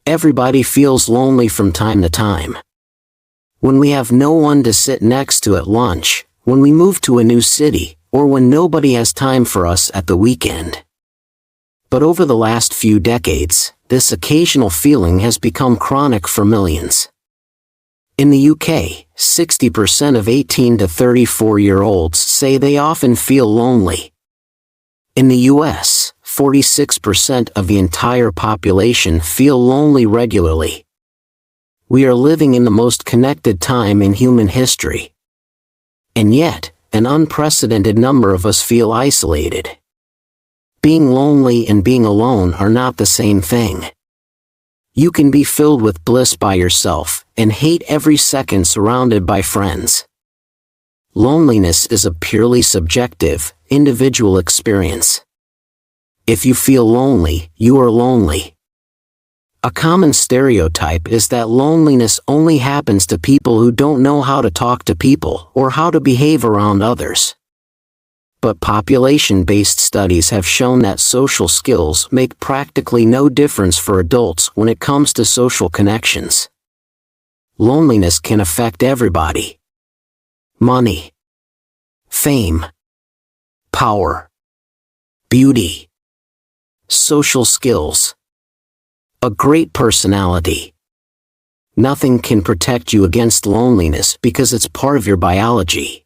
Everybody feels lonely from time to time. When we have no one to sit next to at lunch, when we move to a new city, or when nobody has time for us at the weekend. But over the last few decades, this occasional feeling has become chronic for millions. In the UK, 60% of 18 to 34-year-olds say they often feel lonely. In the US, 46% of the entire population feel lonely regularly. We are living in the most connected time in human history. And yet, an unprecedented number of us feel isolated. Being lonely and being alone are not the same thing. You can be filled with bliss by yourself and hate every second surrounded by friends. Loneliness is a purely subjective, individual experience. If you feel lonely, you are lonely. A common stereotype is that loneliness only happens to people who don't know how to talk to people or how to behave around others. But population-based studies have shown that social skills make practically no difference for adults when it comes to social connections. Loneliness can affect everybody. Money, fame, power, beauty, social skills, a great personality. Nothing can protect you against loneliness because it's part of your biology.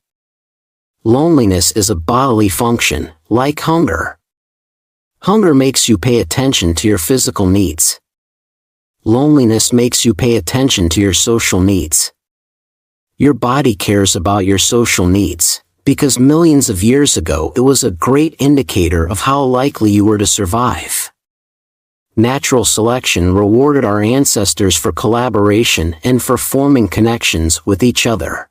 Loneliness is a bodily function, like hunger. Hunger makes you pay attention to your physical needs. Loneliness makes you pay attention to your social needs. Your body cares about your social needs, because millions of years ago it was a great indicator of how likely you were to survive. Natural selection rewarded our ancestors for collaboration and for forming connections with each other.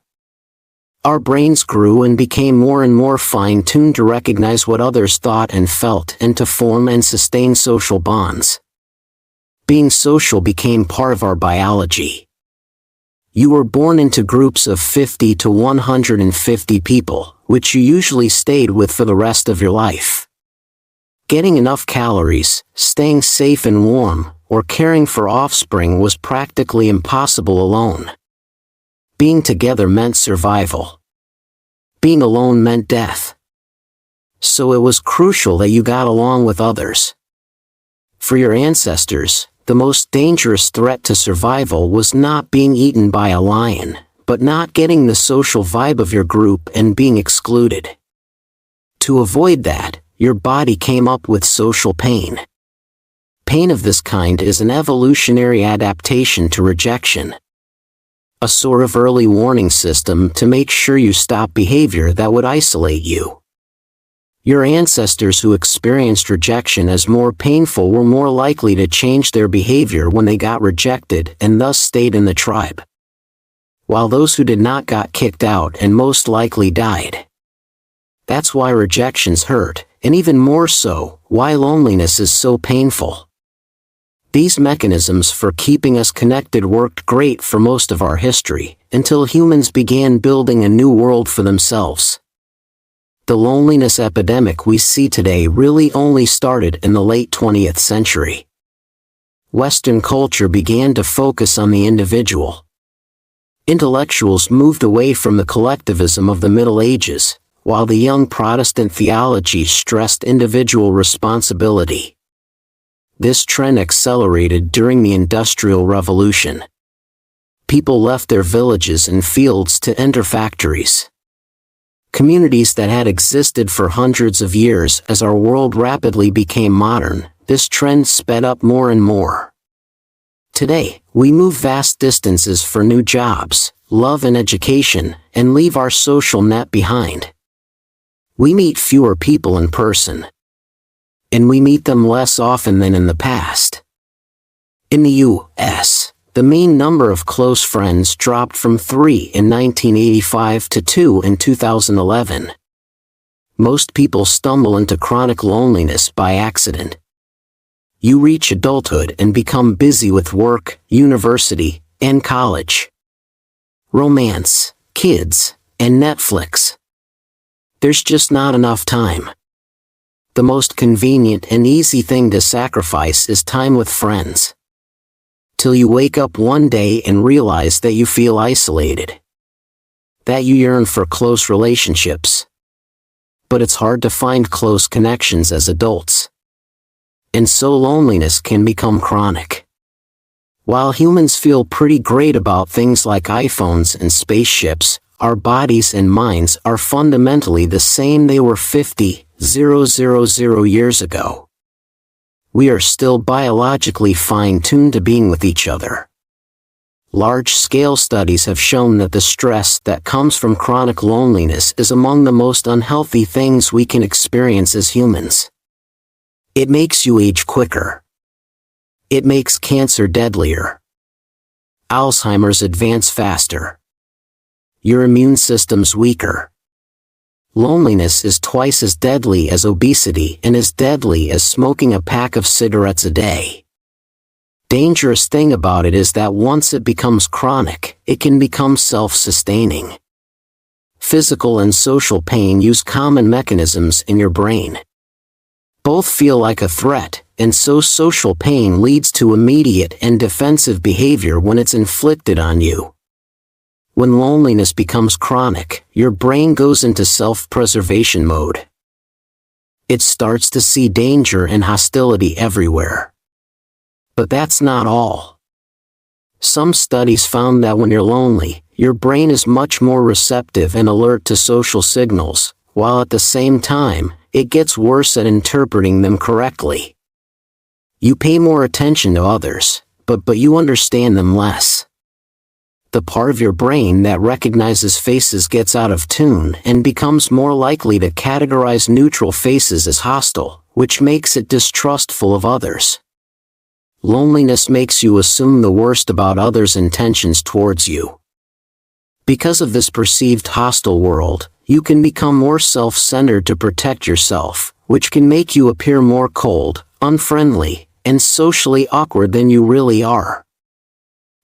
Our brains grew and became more and more fine-tuned to recognize what others thought and felt and to form and sustain social bonds. Being social became part of our biology. You were born into groups of 50 to 150 people, which you usually stayed with for the rest of your life. Getting enough calories, staying safe and warm, or caring for offspring was practically impossible alone. Being together meant survival. Being alone meant death. So it was crucial that you got along with others. For your ancestors, the most dangerous threat to survival was not being eaten by a lion, but not getting the social vibe of your group and being excluded. To avoid that, your body came up with social pain. Pain of this kind is an evolutionary adaptation to rejection. A sort of early warning system to make sure you stop behavior that would isolate you. Your ancestors who experienced rejection as more painful were more likely to change their behavior when they got rejected and thus stayed in the tribe. While those who did not got kicked out and most likely died. That's why rejections hurt, and even more so, why loneliness is so painful. These mechanisms for keeping us connected worked great for most of our history, until humans began building a new world for themselves. The loneliness epidemic we see today really only started in the late 20th century. Western culture began to focus on the individual. Intellectuals moved away from the collectivism of the Middle Ages, while the young Protestant theology stressed individual responsibility. This trend accelerated during the Industrial Revolution. People left their villages and fields to enter factories. Communities that had existed for hundreds of years as our world rapidly became modern, this trend sped up more and more. Today, we move vast distances for new jobs, love and education, and leave our social net behind. We meet fewer people in person. And we meet them less often than in the past. In the U.S., the mean number of close friends dropped from 3 in 1985 to 2 in 2011. Most people stumble into chronic loneliness by accident. You reach adulthood and become busy with work, university, and college. Romance, kids, and Netflix. There's just not enough time. The most convenient and easy thing to sacrifice is time with friends. Till you wake up one day and realize that you feel isolated. That you yearn for close relationships. But it's hard to find close connections as adults. And so loneliness can become chronic. While humans feel pretty great about things like iPhones and spaceships, our bodies and minds are fundamentally the same they were 50,000 years ago. We are still biologically fine-tuned to being with each other. Large-scale studies have shown that the stress that comes from chronic loneliness is among the most unhealthy things we can experience as humans. It makes you age quicker. It makes cancer deadlier. Alzheimer's advance faster. Your immune system's weaker. Loneliness is twice as deadly as obesity and as deadly as smoking a pack of cigarettes a day. Dangerous thing about it is that once it becomes chronic, it can become self-sustaining. Physical and social pain use common mechanisms in your brain. Both feel like a threat, and so social pain leads to immediate and defensive behavior when it's inflicted on you. When loneliness becomes chronic, your brain goes into self-preservation mode. It starts to see danger and hostility everywhere. But that's not all. Some studies found that when you're lonely, your brain is much more receptive and alert to social signals, while at the same time, it gets worse at interpreting them correctly. You pay more attention to others, but you understand them less. The part of your brain that recognizes faces gets out of tune and becomes more likely to categorize neutral faces as hostile, which makes it distrustful of others. Loneliness makes you assume the worst about others' intentions towards you. Because of this perceived hostile world, you can become more self-centered to protect yourself, which can make you appear more cold, unfriendly, and socially awkward than you really are.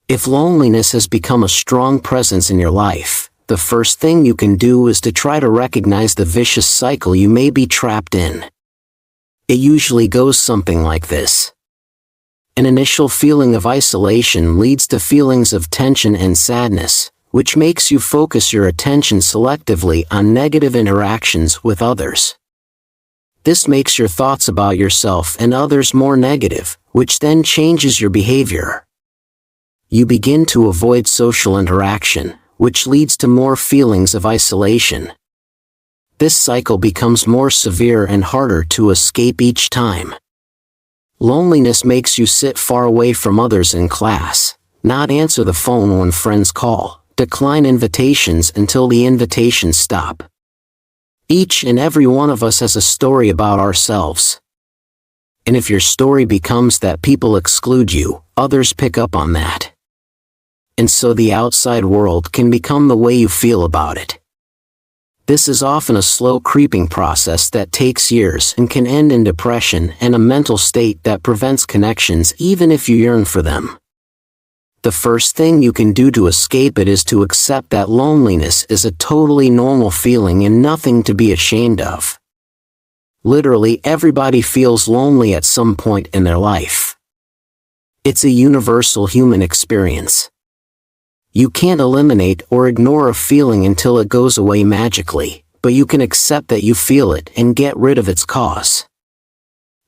If loneliness has become a strong presence in your life, the first thing you can do is to try to recognize the vicious cycle you may be trapped in. It usually goes something like this. An initial feeling of isolation leads to feelings of tension and sadness, which makes you focus your attention selectively on negative interactions with others. This makes your thoughts about yourself and others more negative, which then changes your behavior. You begin to avoid social interaction, which leads to more feelings of isolation. This cycle becomes more severe and harder to escape each time. Loneliness makes you sit far away from others in class, not answer the phone when friends call, decline invitations until the invitations stop. Each and every one of us has a story about ourselves. And if your story becomes that people exclude you, others pick up on that. And so the outside world can become the way you feel about it. This is often a slow creeping process that takes years and can end in depression and a mental state that prevents connections even if you yearn for them. The first thing you can do to escape it is to accept that loneliness is a totally normal feeling and nothing to be ashamed of. Literally everybody feels lonely at some point in their life. It's a universal human experience. You can't eliminate or ignore a feeling until it goes away magically, but you can accept that you feel it and get rid of its cause.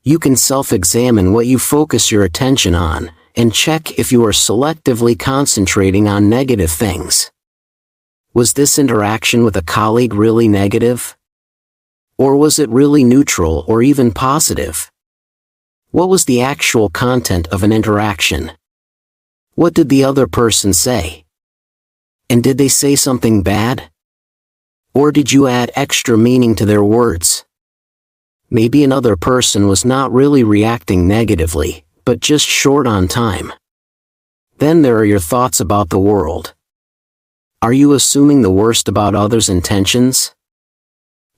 You can self-examine what you focus your attention on, and check if you are selectively concentrating on negative things. Was this interaction with a colleague really negative? Or was it really neutral or even positive? What was the actual content of an interaction? What did the other person say? And did they say something bad? Or did you add extra meaning to their words? Maybe another person was not really reacting negatively, but just short on time. Then there are your thoughts about the world. Are you assuming the worst about others' intentions?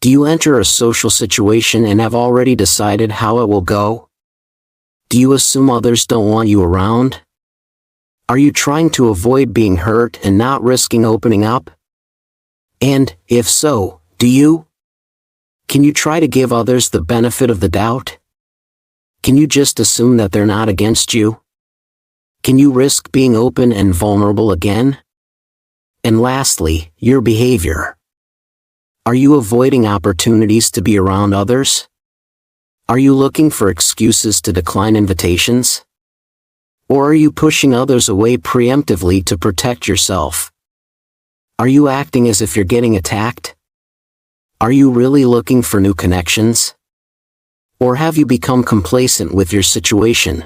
Do you enter a social situation and have already decided how it will go? Do you assume others don't want you around? Are you trying to avoid being hurt and not risking opening up? And, if so, do you? Can you try to give others the benefit of the doubt? Can you just assume that they're not against you? Can you risk being open and vulnerable again? And lastly, your behavior. Are you avoiding opportunities to be around others? Are you looking for excuses to decline invitations? Or are you pushing others away preemptively to protect yourself? Are you acting as if you're getting attacked? Are you really looking for new connections? Or have you become complacent with your situation?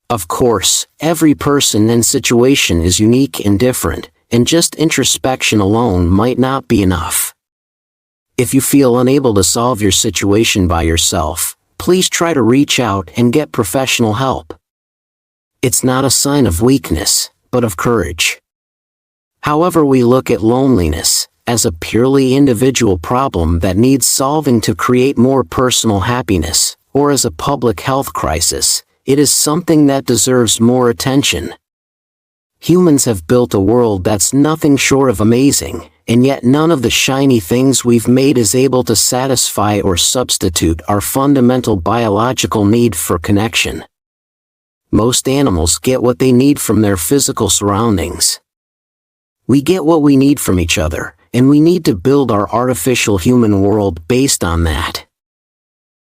Of course, every person and situation is unique and different, and just introspection alone might not be enough. If you feel unable to solve your situation by yourself, please try to reach out and get professional help. It's not a sign of weakness, but of courage. However, we look at loneliness as a purely individual problem that needs solving to create more personal happiness, or as a public health crisis, it is something that deserves more attention. Humans have built a world that's nothing short of amazing, and yet none of the shiny things we've made is able to satisfy or substitute our fundamental biological need for connection. Most animals get what they need from their physical surroundings. We get what we need from each other, and we need to build our artificial human world based on that.